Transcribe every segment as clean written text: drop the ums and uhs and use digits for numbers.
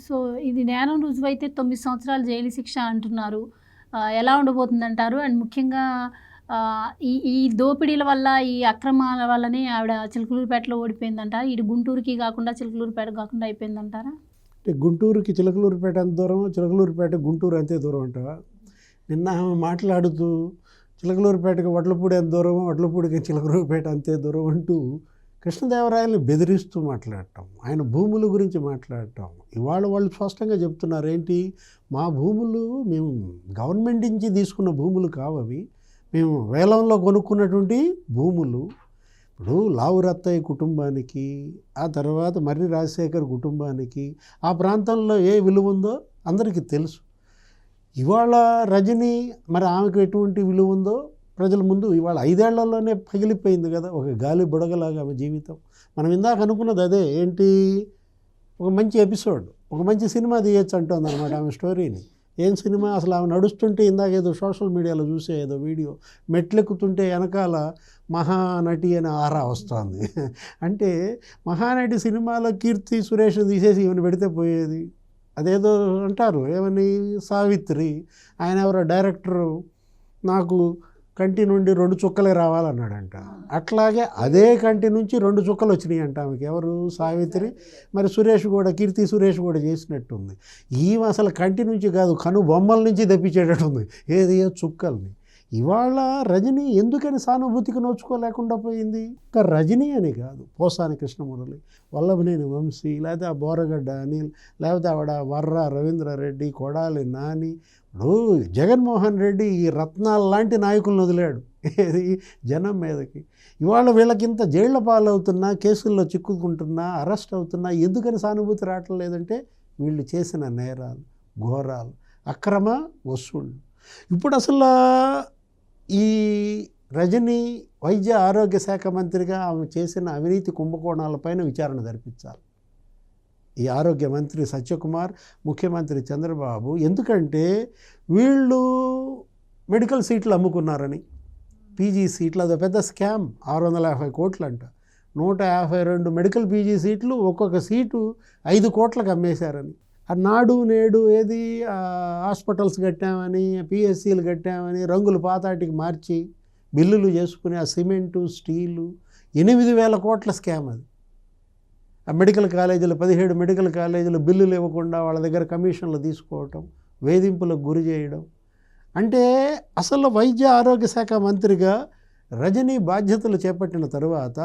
So ఇది నేరం రుజువైతే 9 సంవత్సరాలు జైలు శిక్ష అంటున్నారు. ఎలా ఉండబోతుందంటారు? అండ్ ముఖ్యంగా ఈ ఈ దోపిడీల వల్ల, ఈ అక్రమాల వల్లనే ఆవిడ చిలకలూరిపేటలో ఓడిపోయిందంటారా? ఇటు గుంటూరుకి కాకుండా చిలకలూరిపేట కాకుండా అయిపోయిందంటారా? అంటే గుంటూరుకి చిలకలూరిపేట ఎంత దూరమో, చిలకలూరిపేట గుంటూరు అంతే దూరం అంటావా? నిన్న ఆమె మాట్లాడుతూ చిలకలూరిపేటకి వడ్లపూడి ఎంత దూరమో, వడ్లపూడికి చిలకలూరిపేట అంతే దూరం అంటూ కృష్ణదేవరాయలని బెదిరిస్తూ మాట్లాడటం, ఆయన భూముల గురించి మాట్లాడటం. ఇవాళ వాళ్ళు స్పష్టంగా చెప్తున్నారు ఏంటి, మా భూములు మేము గవర్నమెంట్ నుంచి తీసుకున్న భూములు కావవి, మేము వేలంలో కొనుక్కున్నటువంటి భూములు. ఇప్పుడు లావు రత్తయ్య కుటుంబానికి, ఆ తర్వాత మర్రి రాజశేఖర్ కుటుంబానికి ఆ ప్రాంతంలో ఏ విలువ ఉందో అందరికీ తెలుసు. ఇవాళ రజని మరి ఆమెకు ఎటువంటి విలువ ఉందో ప్రజల ముందు ఇవాళ 5 ఏళ్లలోనే పగిలిపోయింది కదా, ఒక గాలి బుడగలాగా ఆమె జీవితం. మనం ఇందాక అనుకున్నది అదే ఏంటి, ఒక మంచి ఎపిసోడ్, ఒక మంచి సినిమా తీయచ్చు అంటుంది అనమాట ఆమె స్టోరీని. ఏం సినిమా అసలు, ఆమె నడుస్తుంటే ఇందాక ఏదో సోషల్ మీడియాలో చూసే ఏదో వీడియో, మెట్లెక్కుతుంటే వెనకాల మహానటి అనే ఆరా వస్తుంది. అంటే మహానటి సినిమాలో కీర్తి సురేష్ తీసేసి ఈమెను పెడితే పోయేది. అదేదో అంటారు ఏమని, సావిత్రి, ఆయన ఎవరో డైరెక్టరు, నాకు కంటి నుండి 2 చుక్కలే రావాలన్నాడంట. అట్లాగే అదే కంటి నుంచి 2 చుక్కలు వచ్చినాయి అంట ఆమెకి. ఎవరు, సావిత్రి. మరి సురేష్ కూడా, కీర్తి సురేష్ కూడా చేసినట్టుంది. ఈమె అసలు కంటి నుంచి కాదు, కను బొమ్మల నుంచి తెప్పించేటట్టుంది ఏది చుక్కల్ని. ఇవాళ రజని ఎందుకని సానుభూతికి నోచుకోలేకుండా పోయింది? ఇంకా రజని అని కాదు, పోసాని కృష్ణమురళి, వల్లభనేని వంశీ, లేకపోతే ఆ బోరగడ్డ అనిల్, లేకపోతే ఆవిడ వర్ర రవీంద్రారెడ్డి, కొడాలి నాని. ఇప్పుడు జగన్మోహన్ రెడ్డి ఈ రత్నాలు లాంటి నాయకులను వదిలాడు ఏది జనం మీదకి. ఇవాళ వీళ్ళకింత జైళ్ల పాలవుతున్నా, కేసుల్లో చిక్కుకుంటున్నా, అరెస్ట్ అవుతున్నా ఎందుకని సానుభూతి రావటం లేదంటే వీళ్ళు చేసిన నేరాలు, ఘోరాలు, అక్రమ వసూళ్ళు. ఇప్పుడు అసలు ఈ రజని వైద్య ఆరోగ్య శాఖ మంత్రిగా ఆమె చేసిన అవినీతి కుంభకోణాలపైన విచారణ జరిపించాలి ఈ ఆరోగ్య మంత్రి సత్యకుమార్, ముఖ్యమంత్రి చంద్రబాబు. ఎందుకంటే వీళ్ళు మెడికల్ సీట్లు అమ్ముకున్నారని, పీజీ సీట్లు, అదో పెద్ద స్కామ్. 650 కోట్లు అంట. 152 మెడికల్ పీజీ సీట్లు, ఒక్కొక్క సీటు 5 కోట్లకు అమ్మేశారని. ఆ నాడు నేడు ఏది హాస్పిటల్స్ కట్టామని, పిఎస్సీలు కట్టామని రంగులు పాతాటికి మార్చి బిల్లులు చేసుకుని ఆ సిమెంటు స్టీలు 8,000 కోట్ల స్కామ్ అది. ఆ మెడికల్ కాలేజీలు 17 మెడికల్ కాలేజీలు బిల్లులు ఇవ్వకుండా వాళ్ళ దగ్గర కమిషన్లు తీసుకోవటం, వేధింపులకు గురి చేయడం. అంటే అసలు వైద్య ఆరోగ్య శాఖ మంత్రిగా రజని బాధ్యతలు చేపట్టిన తరువాత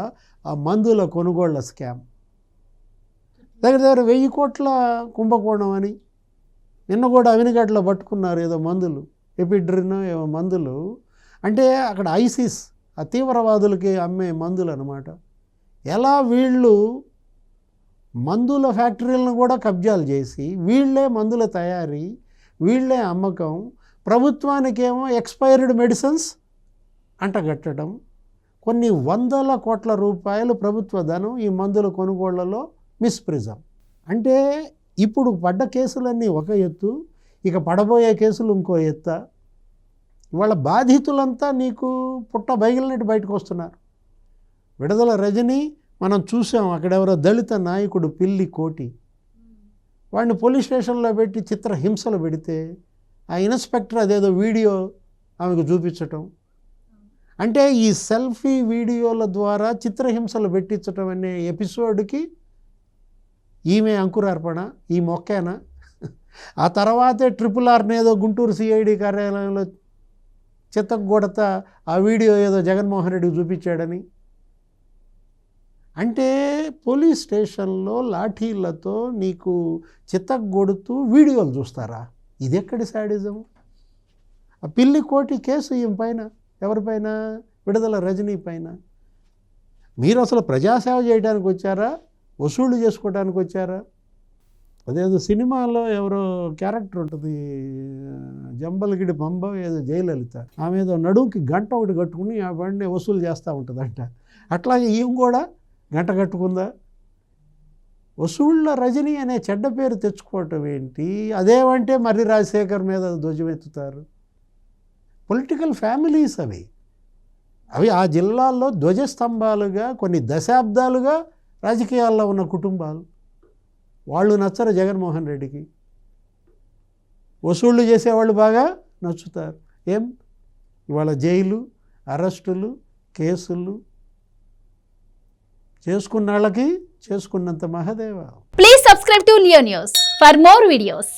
ఆ మందుల కొనుగోళ్ల స్కామ్, దగ్గర 1000 కోట్ల కుంభకోణం అని. నిన్న కూడా అవినిగడ్డలో పట్టుకున్నారు ఏదో మందులు, ఎపిడ్రిన్ ఏవో మందులు. అంటే అక్కడ ఐసిస్, ఆ తీవ్రవాదులకి అమ్మే మందులు అన్నమాట. ఎలా వీళ్ళు మందుల ఫ్యాక్టరీలను కూడా కబ్జాలు చేసి, వీళ్ళే మందుల తయారీ, వీళ్ళే అమ్మకం, ప్రభుత్వానికేమో ఎక్స్పైర్డ్ మెడిసిన్స్ అంటగట్టడం, కొన్ని 100 కోట్ల రూపాయలు ప్రభుత్వ ధనం ఈ మందుల కొనుగోళ్లలో మిస్ప్రిజం. అంటే ఇప్పుడు పడ్డ కేసులన్నీ ఒక ఎత్తు, ఇక పడబోయే కేసులు ఇంకో ఎత్త. ఇవాళ బాధితులంతా నీకు పుట్ట బయగిలినట్టు బయటకు వస్తున్నారు. విడుదల రజని మనం చూసాం, అక్కడెవరో దళిత నాయకుడు పిల్లి కోటి, వాడిని పోలీస్ స్టేషన్లో పెట్టి చిత్రహింసలు పెడితే ఆ ఇన్స్పెక్టర్ అదేదో వీడియో ఆమెకు చూపించటం. అంటే ఈ సెల్ఫీ వీడియోల ద్వారా చిత్రహింసలు పెట్టించటం అనే ఎపిసోడ్కి ఈమె అంకురార్పణ, ఈ మొక్కేనా? ఆ తర్వాతే RRR ఏదో గుంటూరు సిఐడి కార్యాలయంలో చిత్తగొడత ఆ వీడియో ఏదో జగన్మోహన్ రెడ్డికి చూపించాడని. అంటే పోలీస్ స్టేషన్లో లాఠీలతో నీకు చిత్తగొడుతూ వీడియోలు చూస్తారా? ఇది ఎక్కడి శాడిజం? ఆ పిల్లి కోటి కేసు ఈమె పైన, ఎవరిపైన? విడుదల రజనీ పైన. మీరు అసలు ప్రజాసేవ చేయడానికి వచ్చారా, వసూళ్ళు చేసుకోవడానికి వచ్చారా? అదేదో సినిమాలో ఎవరో క్యారెక్టర్ ఉంటుంది, జంబలగిడి పంబ ఏదో జయలలిత, ఆమె ఏదో నడుముకి గంట ఒకటి కట్టుకుని ఆ బండి వసూలు చేస్తూ ఉంటుందంట. అట్లాగే ఈమె కూడా గంట కట్టుకుందా? వసూళ్ళ రజని అనే చెడ్డ పేరు తెచ్చుకోవటం ఏంటి? అదేమంటే మర్రి రాజశేఖర్ మీద ధ్వజమెత్తుతారు. పొలిటికల్ ఫ్యామిలీస్ అవి ఆ జిల్లాల్లో ధ్వజస్తంభాలుగా కొన్ని దశాబ్దాలుగా రాజకీయాల్లో ఉన్న కుటుంబాలు. వాళ్ళు నచ్చరు జగన్మోహన్ రెడ్డికి. వసూళ్ళు చేసేవాళ్ళు బాగా నచ్చుతారు. ఏం ఇవాళ జైలు, అరెస్టులు, కేసులు చేసుకున్న వాళ్ళకి చేసుకున్నంత Mahadeva. Please subscribe to Leo news for more videos.